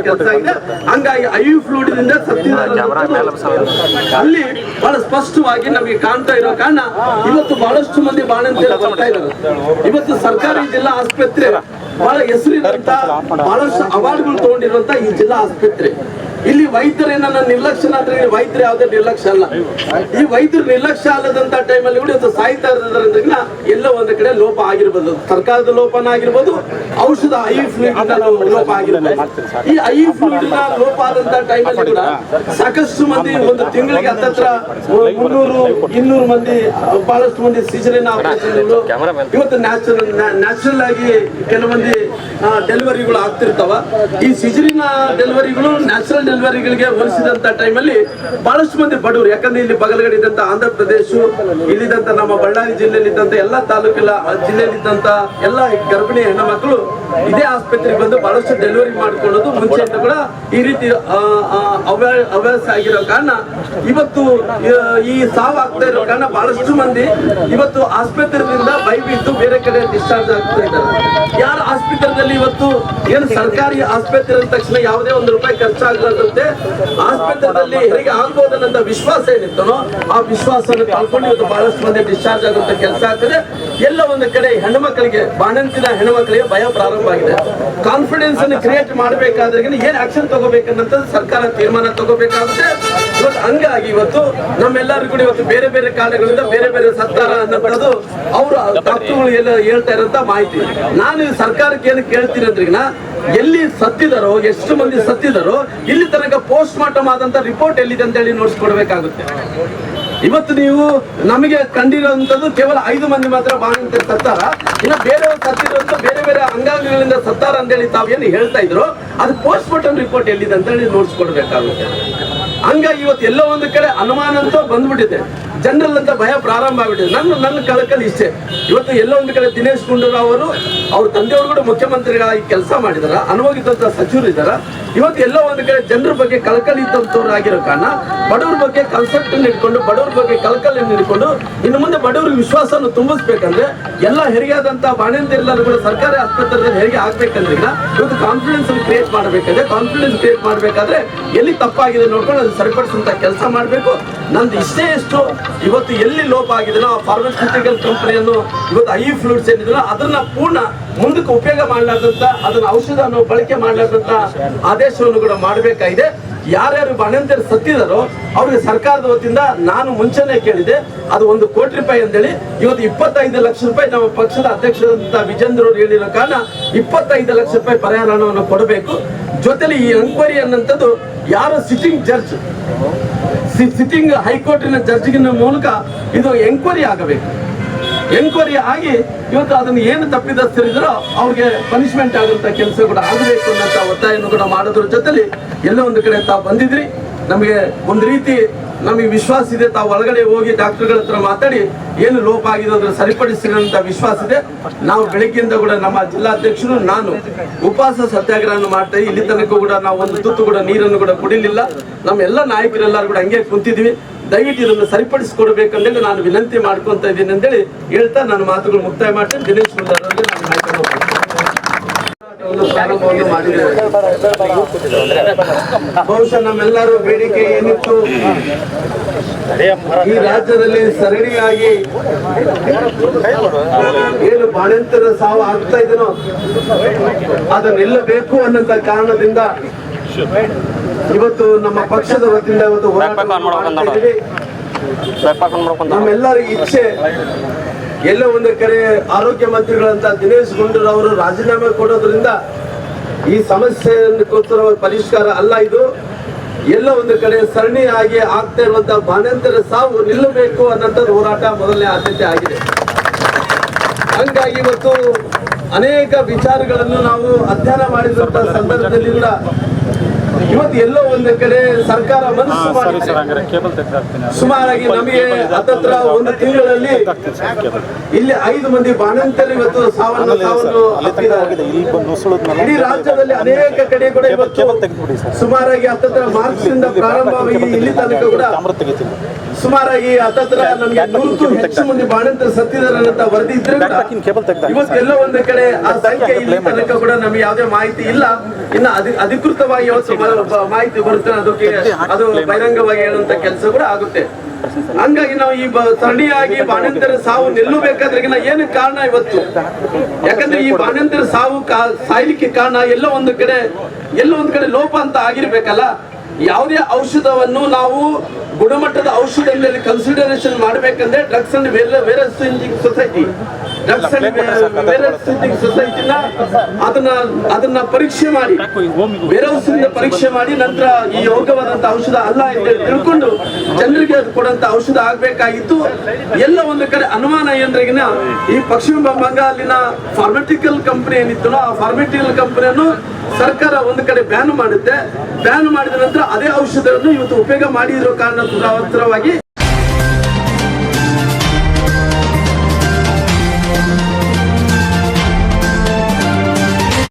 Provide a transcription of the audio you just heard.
ಕೆಲಸ ಇದೆ. ಹಂಗಾಗಿ ಐವಿ ಫ್ಲೂಯಿಡ್ನಿಂದ ಅಲ್ಲಿ ಬಹಳ ಸ್ಪಷ್ಟವಾಗಿ ನಮಗೆ ಕಾಣ್ತಾ ಇರೋ ಕಾರಣ ಇವತ್ತು ಬಹಳಷ್ಟು ಮಂದಿ ಬಾಣಂತಿಯರು ಬರ್ತಾ ಇದ್ದಾರೆ. ಇವತ್ತು ಸರ್ಕಾರಿ ಜಿಲ್ಲಾ ಆಸ್ಪತ್ರೆ ಬಹಳ ಹೆಸರಿರುವಂತ ಬಹಳಷ್ಟು ಅವಾರ್ಡ್ಗಳು ತಗೊಂಡಿರುವಂತ ಈ ಜಿಲ್ಲಾ ಆಸ್ಪತ್ರೆ. ಇಲ್ಲಿ ವೈದ್ಯರೇನ ನಿರ್ಲಕ್ಷ್ಯ ಆದ್ರೆ ವೈದ್ಯರು ಯಾವುದೇ ನಿರ್ಲಕ್ಷ್ಯ ಅಲ್ಲ. ಈ ವೈದ್ಯರು ನಿರ್ಲಕ್ಷ್ಯ ಅಲ್ಲದಂತ ಟೈಮಲ್ಲಿ ಕೂಡ ಇವತ್ತು ಸಾಯ್ತಾ ಇರೋದ್ರಿಂದ ಎಲ್ಲೋ ಒಂದು ಕಡೆ ಲೋಪ ಆಗಿರ್ಬೋದು, ಸರ್ಕಾರದ ಲೋಪನ ಆಗಿರ್ಬೋದು, ಔಷಧ ಐವಿ ಫ್ಲೂಯಿಡ್ ಲೋಪ ಆಗಿರ್ಬೋದು. ಈ ಐವಿ ಫ್ಲೂಯಿಡ್ ಲೋಪ ಆದಂತ ಟೈಮಲ್ಲಿ ಕೂಡ ಸಾಕಷ್ಟು ಮಂದಿ ಒಂದು ತಿಂಗಳಿಗೆ ಹತ್ತತ್ರ 300-200 ಮಂದಿ ಬಹಳಷ್ಟು ಮಂದಿ ಸಿಜರಿನ್ ಆಪರೇಷನ್ಗಳು ಇವತ್ತು ನ್ಯಾಚುರಲ್ ಆಗಿ ಕೆಲವೊಂದು ಡೆಲಿವರಿಗಳು ಆಗ್ತಿರ್ತಾವ. ಈ ಸಿಜರಿನ್ ಡೆಲಿವರಿಗಳು ನ್ಯಾಚುರಲ್ ಡೆಲಿವರಿಗಳಿಗೆ ಹೋಲಿಸಿದಂತ ಟೈಮಲ್ಲಿ ಬಹಳಷ್ಟು ಮಂದಿ ಬಡವರು, ಯಾಕಂದ್ರೆ ಇಲ್ಲಿ ಬಗಲಗಡೆ ಇದ್ದಂತ ಆಂಧ್ರ ಪ್ರದೇಶ, ಇಲ್ಲಿದ್ದಂತ ನಮ್ಮ ಬಳ್ಳಾರಿ ಜಿಲ್ಲೆಯಲ್ಲಿದ್ದಂತ ಎಲ್ಲ ತಾಲೂಕಿನ ಜಿಲ್ಲೆಯಲ್ಲಿದ್ದಂತ ಎಲ್ಲ ಗರ್ಭಿಣಿ ಹೆಣ್ಣು ಮಕ್ಕಳು ಇದೇ ಆಸ್ಪತ್ರೆಗೆ ಬಂದು ಬಹಳಷ್ಟು ಡೆಲಿವರಿ ಮಾಡ್ಕೊಳ್ಳೋದು ಮುಂಚೆಯಿಂದ ಕೂಡ ಈ ರೀತಿ ಹವ್ಯಾಸ ಆಗಿರೋ ಕಾರಣ ಇವತ್ತು ಈ ಸಾವು ಆಗ್ತಾ ಇರೋ ಕಾರಣ ಬಹಳಷ್ಟು ಮಂದಿ ಇವತ್ತು ಆಸ್ಪತ್ರೆಯಿಂದ ಭಯಬಿದ್ದು ಬೇರೆ ಕಡೆ ಡಿಸ್ಚಾರ್ಜ್ ಆಗ್ತಾ ಇದ್ದಾರೆ. ಯಾರ ಆಸ್ಪತ್ರೆಯಲ್ಲಿ ಇವತ್ತು ಏನು ಸರ್ಕಾರಿ ಆಸ್ಪತ್ರೆ ಅಂದ ತಕ್ಷಣ ಯಾವುದೇ ₹1 ಖರ್ಚಾಗಲಾರ್ದಂತೆ ಆಸ್ಪತ್ರೆಯಲ್ಲಿ ಹೆರಿಗೆ ಆಗ್ಬೋದನ್ನಂತ ವಿಶ್ವಾಸ ಏನಿತ್ತನೋ ಆ ವಿಶ್ವಾಸವನ್ನು ಕಳ್ಕೊಂಡು ಇವತ್ತು ಬಹಳಷ್ಟು ಮಂದಿ ಡಿಸ್ಚಾರ್ಜ್ ಆಗುವಂತ ಕೆಲಸ ಆಗ್ತದೆ. ಎಲ್ಲ ಒಂದು ಕಡೆ ಹೆಣ್ಣುಮಕ್ಕಳಿಗೆ, ಬಾಣಂತಿನ ಹೆಣ್ಣುಮಕ್ಕಳಿಗೆ ಭಯ ಪ್ರಾರಂಭ ಆಗಿದೆ. ಕಾನ್ಫಿಡೆನ್ಸ್ ಅನ್ನು ಕ್ರಿಯೇಟ್ ಮಾಡಬೇಕಾದ್ರೆ ಏನ್ ಆಕ್ಷನ್ ತಗೋಬೇಕನ್ನಂತ ಸರ್ಕಾರ ತೀರ್ಮಾನ ತಗೋಬೇಕಾಗುತ್ತೆ. ಇವತ್ತು ಹಂಗಾಗಿ ಇವತ್ತು ನಮ್ಮೆಲ್ಲರಿಗೂ ಕೂಡ ಇವತ್ತು ಬೇರೆ ಬೇರೆ ಕಾರಣಗಳಿಂದ ಬೇರೆ ಬೇರೆ ಸತ್ತಾರ ಅನ್ನೋದು ಅವರು ಡಾಕ್ಟರ್ಗಳು ಎಲ್ಲ ಹೇಳ್ತಾ ಇರೋಂತ ಮಾಹಿತಿ. ನಾನು ಸರ್ಕಾರಕ್ಕೆ ಏನು ಕೇಳ್ತೀನಿ ಅಂದ್ರೆ ಎಲ್ಲಿ ಸತ್ತಿದಾರೋ, ಎಷ್ಟು ಮಂದಿ ಸತ್ತಿದಾರೋ, ಇಲ್ಲಿ ತನಕ ಪೋಸ್ಟ್ ಮಾರ್ಟಮ್ ಆದಂತ ರಿಪೋರ್ಟ್ ಎಲ್ಲಿದೆ ಅಂತ ಹೇಳಿ ನೋಡ್ಸ್ಕೊಡ್ಬೇಕಾಗುತ್ತೆ. ಇವತ್ತು ನೀವು ನಮಗೆ ಕಂಡಿರುವಂತದ್ದು ಕೇವಲ 5 ಮಂದಿ ಮಾತ್ರ ಬಾಣಂತಿ ಸತ್ತಾರ, ಇನ್ನು ಬೇರೆಯವರು ಸತ್ತಿರುವಂತ ಬೇರೆ ಬೇರೆ ಅಂಗಾಂಗಗಳಿಂದ ಸತ್ತಾರ ಅಂತ ಹೇಳಿ ತಾವೇನು ಹೇಳ್ತಾ ಇದ್ರು, ಅದು ಪೋಸ್ಟ್ ಮಾರ್ಟಮ್ ರಿಪೋರ್ಟ್ ಎಲ್ಲಿದೆ ಅಂತ ಹೇಳಿ ನೋಡ್ಸ್ಕೊಡ್ಬೇಕಾಗುತ್ತೆ. ಹಂಗಾಗಿ ಇವತ್ತು ಎಲ್ಲೋ ಒಂದು ಕಡೆ ಅನುಮಾನ ಅಂತೂ ಬಂದ್ಬಿಟ್ಟಿದೆ, ಜನರಲ್ ಅಂತ ಭಯ ಪ್ರಾರಂಭ ಆಗ್ಬಿಟ್ಟಿದೆ. ನನ್ನ ಕಳಕಳಿ ಇಷ್ಟೇ. ಇವತ್ತು ಎಲ್ಲೋ ಒಂದು ಕಡೆ ದಿನೇಶ್ ಗುಂಡೂರಾವ್ ಅವರು ಅವ್ರ ತಂದೆಯವರು ಕೂಡ ಮುಖ್ಯಮಂತ್ರಿಗಳಾಗಿ ಕೆಲಸ ಮಾಡಿದಾರ, ಅನುಭವಿದಂತ ಸಚಿವರು ಇದ್ದಾರ. ಇವತ್ತು ಎಲ್ಲೋ ಒಂದು ಕಡೆ ಜನರ ಬಗ್ಗೆ ಕಳಕಳಿ ಇದ್ದಂಥವ್ರು ಆಗಿರೋ ಕಾರಣ ಬಡವ್ರ ಬಗ್ಗೆ ಕನ್ಸೆಪ್ಟ್ ಇಟ್ಕೊಂಡು, ಬಡವ್ರ ಬಗ್ಗೆ ಕಳಕಳಿಯನ್ನು ಇಟ್ಕೊಂಡು ಇನ್ನು ಮುಂದೆ ಬಡವ್ರಿಗೆ ವಿಶ್ವಾಸವನ್ನು ತುಂಬಿಸ್ಬೇಕಂದ್ರೆ ಎಲ್ಲ ಹೆರಿಗೆಯಾದಂತ ಬಾಣಂತಿಯರೆಲ್ಲರೂ ಕೂಡ ಸರ್ಕಾರಿ ಆಸ್ಪತ್ರೆಯಲ್ಲಿ ಹೆರಿಗೆ ಆಗ್ಬೇಕಂದ್ರೆ ಇವತ್ತು ಕಾನ್ಫಿಡೆನ್ಸ್ ಕ್ರಿಯೇಟ್ ಮಾಡಬೇಕಾದ್ರೆ, ಕಾನ್ಫಿಡೆನ್ಸ್ ಕ್ರಿಯೇಟ್ ಮಾಡಬೇಕಾದ್ರೆ ಎಲ್ಲಿ ತಪ್ಪಾಗಿದೆ ನೋಡ್ಕೊಂಡು ಅದು ಸರಿಪಡಿಸುವಂತ ಕೆಲಸ ಮಾಡಬೇಕು. ನಂದು ಇಷ್ಟೇ ಎಷ್ಟು ಇವತ್ತು ಎಲ್ಲಿ ಲೋಪ ಆಗಿದೆ ಆ ಫಾರ್ಮಾಸ್ಯೂಟಿಕಲ್ ಕಂಪನಿಯನ್ನು ಇವತ್ತು ಐವಿ ಫ್ಲೂಯಿಡ್ಸ್ ಏನಿದ್ರು ಅದನ್ನ ಪೂರ್ಣ ಮುಂದಕ್ಕೆ ಉಪಯೋಗ ಮಾಡಲಾರ್ದಂತ, ಅದನ್ನ ಔಷಧವನ್ನು ಬಳಕೆ ಮಾಡಲಾರ್ದಂತ ಆದೇಶವನ್ನು ಕೂಡ ಮಾಡಬೇಕಾಗಿದೆ. ಯಾರ್ಯಾರು ಬಾಣಂತಿಯರು ಸತ್ತಿದಾರೋ ಅವ್ರಿಗೆ ಸರ್ಕಾರದ ವತಿಯಿಂದ ನಾನು ಮುಂಚೆನೆ ಕೇಳಿದೆ, ಅದು ₹1 ಕೋಟಿ ಅಂತೇಳಿ ಇವತ್ತು ₹25 ಲಕ್ಷ ನಮ್ಮ ಪಕ್ಷದ ಅಧ್ಯಕ್ಷರಾದಂತಹ ವಿಜೇಂದ್ರ ಅವರು ಹೇಳಿರೋ ಕಾರಣ ₹25 ಲಕ್ಷ ಪರಿಹಾರ ಹಣವನ್ನು ಕೊಡಬೇಕು. ಜೊತೆಲಿ ಈ ಎಂಕ್ವೈರಿ ಅನ್ನಂಥದ್ದು ಯಾರು ಸಿಟ್ಟಿಂಗ್ ಹೈಕೋರ್ಟಿನ ಜಡ್ಜ್ಗಿನ ಮೂಲಕ ಇದು ಎಂಕ್ವೈರಿ ಆಗಬೇಕು. ಎಂಕ್ವೈರಿ ಆಗಿ ಇವತ್ತು ಅದನ್ನು ಏನು ತಪ್ಪಿದಸ್ಥರಿದ್ರೋ ಅವ್ರಿಗೆ ಪನಿಷ್ಮೆಂಟ್ ಆಗುವಂತ ಕೆಲಸ ಕೂಡ ಆಗಬೇಕು ಅನ್ನೋ ಒತ್ತಾಯವನ್ನು ಕೂಡ ಮಾಡೋದ್ರ ಜೊತೆಲಿ ಎಲ್ಲೋ ಒಂದು ಕಡೆ ತಾವು ಬಂದಿದ್ರಿ, ನಮಗೆ ಒಂದು ರೀತಿ ನಮಗೆ ವಿಶ್ವಾಸ ಇದೆ. ತಾವು ಒಳಗಡೆ ಹೋಗಿ ಡಾಕ್ಟರ್ಗಳ ಹತ್ರ ಮಾತಾಡಿ ಏನು ಲೋಪ ಆಗಿದೆ ಅದನ್ನು ಸರಿಪಡಿಸಿದಂತ ವಿಶ್ವಾಸ ಇದೆ. ನಾವು ಬೆಳಗ್ಗೆಯಿಂದ ಕೂಡ ನಮ್ಮ ಜಿಲ್ಲಾಧ್ಯಕ್ಷರು ನಾನು ಉಪವಾಸ ಸತ್ಯಾಗ್ರಹವನ್ನು ಮಾಡ್ತಾ ಇಲ್ಲಿ ತನಕ ಕೂಡ ನಾವು ಒಂದು ತುತ್ತು ಕೂಡ ನೀರನ್ನು ಕೂಡ ಕುಡಿಲಿಲ್ಲ. ನಮ್ಮ ಎಲ್ಲ ನಾಯಕರೆಲ್ಲರೂ ಕೂಡ ಹಂಗೆ ಕುಂತಿದ್ವಿ. ದಯವಿಟ್ಟು ಇದನ್ನು ಸರಿಪಡಿಸಿಕೊಡ್ಬೇಕಂದೇಳಿ ನಾನು ವಿನಂತಿ ಮಾಡ್ಕೊಂತ ಇದ್ದೀನಿ ಅಂತೇಳಿ ಹೇಳ್ತಾ ನನ್ನ ಮಾತುಗಳು ಮುಕ್ತಾಯ ಮಾಡ್ತೀನಿ. ದಿನೇಶ್ ಗುಂಡೂರಾವ್ ಅವರಿಗೆ ನಾನು ಪ್ರಾರಂಭವನ್ನು ಮಾಡಿದ್ದೇವೆ. ಬಹುಶಃ ನಮ್ಮೆಲ್ಲರೂ ಬೇಡಿಕೆ ಏನಿತ್ತು, ಈ ರಾಜ್ಯದಲ್ಲಿ ಸರಣಿಯಾಗಿ ಏನು ಬಾಣಂತಿಯರ ಸಾವು ಆಗ್ತಾ ಇದೆನೋ ಅದನ್ನ ನಿಲ್ಲಬೇಕು ಅನ್ನೋಂತ ಕಾರಣದಿಂದ ಇವತ್ತು ನಮ್ಮ ಪಕ್ಷದ ವತಿಯಿಂದ ಇವತ್ತು ನಮ್ಮೆಲ್ಲರ ಇಚ್ಛೆ ಎಲ್ಲೋ ಒಂದು ಕಡೆ ಆರೋಗ್ಯ ಮಂತ್ರಿಗಳಂತ ದಿನೇಶ್ ಗುಂಡೂರಾವ್ ಅವರು ರಾಜೀನಾಮೆ ಕೊಡೋದ್ರಿಂದ ಈ ಸಮಸ್ಯೆಗೋಸ್ಕರ ಪರಿಷ್ಕಾರ ಅಲ್ಲ. ಇದು ಎಲ್ಲ ಒಂದು ಕಡೆ ಸರಣಿಯಾಗಿ ಆಗ್ತಾ ಇರುವಂತಹ ಬಾಣಂತಿಯರ ಸಾವು ನಿಲ್ಲಬೇಕು ಅನ್ನೋಂಥದ್ದು ಹೋರಾಟ ಮೊದಲನೇ ಆದ್ಯತೆ ಆಗಿದೆ. ಹಂಗಾಗಿ ಇವತ್ತು ಅನೇಕ ವಿಚಾರಗಳನ್ನು ನಾವು ಅಧ್ಯಯನ ಮಾಡಿದಂತಹ ಸಂದರ್ಭದಲ್ಲಿ ಕೂಡ ಇವತ್ತು ಎಲ್ಲೋ ಒಂದು ಕಡೆ ಸರ್ಕಾರ ಮನಸ್ಸು ಮಾಡಿ ಸುಮಾರಾಗಿ ನಮಗೆ ಹತ್ತತ್ರ ಒಂದು ತಿಂಗಳಲ್ಲಿ ಇಲ್ಲಿ 5 ಮಂದಿ ಬಾಣಂತಿಯರು ಇವತ್ತು ಸಾವನ್ನು ಇಡೀ ರಾಜ್ಯದಲ್ಲಿ ಅನೇಕ ಕಡೆ ಕೂಡ ಇವತ್ತು ಸುಮಾರಾಗಿ ಹತ್ತತ್ರ ಮಾರ್ಚ್ ಇಂದ ಪ್ರಾರಂಭವಾಗಿ ಇಲ್ಲಿ ತನಕ ಕೂಡ ಸುಮಾರಾಗಿ ಹತ್ತತ್ರ ನಮಗೆ 100ಕ್ಕೂ ಹೆಚ್ಚು ಮಂದಿ ಬಾಣಂತಿಯರು ಸತ್ತಿದ್ದಾರೆ ಅಂತ ವರದಿ ಇದ್ರೆ ಇವತ್ತು ಎಲ್ಲ ಒಂದು ಕಡೆ ಆ ಸಂಖ್ಯೆ ಇಲ್ಲಿ ತನಕ ಕೂಡ ನಮ್ಗೆ ಯಾವುದೇ ಮಾಹಿತಿ ಇಲ್ಲ. ಇನ್ನು ಅಧಿಕೃತವಾಗಿ ಮಾಹಿತಿ ಬರುತ್ತೆ ಅದಕ್ಕೆ ಅದು ಬಹಿರಂಗವಾಗಿ ಹೇಳುವಂತ ಕೆಲಸ ಕೂಡ ಆಗುತ್ತೆ. ಹಂಗಾಗಿ ನಾವು ಈ ಸರಣಿಯಾಗಿ ಬಾಣಂತಿಯರ ಸಾವು ನಿಲ್ಲಬೇಕಾದ್ರೆ ಏನು ಕಾರಣ ಇವತ್ತು? ಯಾಕಂದ್ರೆ ಈ ಬಾಣಂತಿಯರ ಸಾವು ಸಾಯ್ಲಿಕ್ಕೆ ಕಾರಣ ಎಲ್ಲೋ ಒಂದು ಕಡೆ ಲೋಪ ಅಂತ ಆಗಿರ್ಬೇಕಲ್ಲ. ಯಾವುದೇ ಔಷಧವನ್ನು ನಾವು ಗುಣಮಟ್ಟದ ಔಷಧ ಮೇಲೆ ಕನ್ಸಿಡರೇಷನ್ ಮಾಡಬೇಕಂದ್ರೆ ಡ್ರಗ್ಸ್ ಅಂಡ್ ವೇರಸ್ಟಿಂಗ್ ಸೊಸೈಟಿನ ಅದನ್ನ ಪರೀಕ್ಷೆ ಮಾಡಿ ಪರೀಕ್ಷೆ ಮಾಡಿ ನಂತರ ಈ ಯೋಗ್ಯವಾದಂತ ಔಷಧ ಅಲ್ಲ ಅಂತ ತಿಳ್ಕೊಂಡು ಜನರಿಗೆ ಕೊಡುವಂತ ಔಷಧ ಆಗ್ಬೇಕಾಗಿತ್ತು. ಎಲ್ಲ ಒಂದು ಕಡೆ ಅನುಮಾನ ಏನ್ರಿಗಿನ ಈ ಪಶ್ಚಿಮ ಬಂಗಾಳಿನ ಫಾರ್ಮಟಿಕಲ್ ಕಂಪನಿ ಏನಿತ್ತು ಆ ಫಾರ್ಮಟಿಕಲ್ ಕಂಪನಿಯನ್ನು ಸರ್ಕಾರ ಒಂದು ಕಡೆ ಬ್ಯಾನ್ ಮಾಡುತ್ತೆ. ಬ್ಯಾನ್ ಮಾಡಿದ ನಂತರ ಅದೇ ಔಷಧವನ್ನು ಇವತ್ತು ಉಪಯೋಗ ಮಾಡಿರೋ ಕಾರಣವಾಗಿ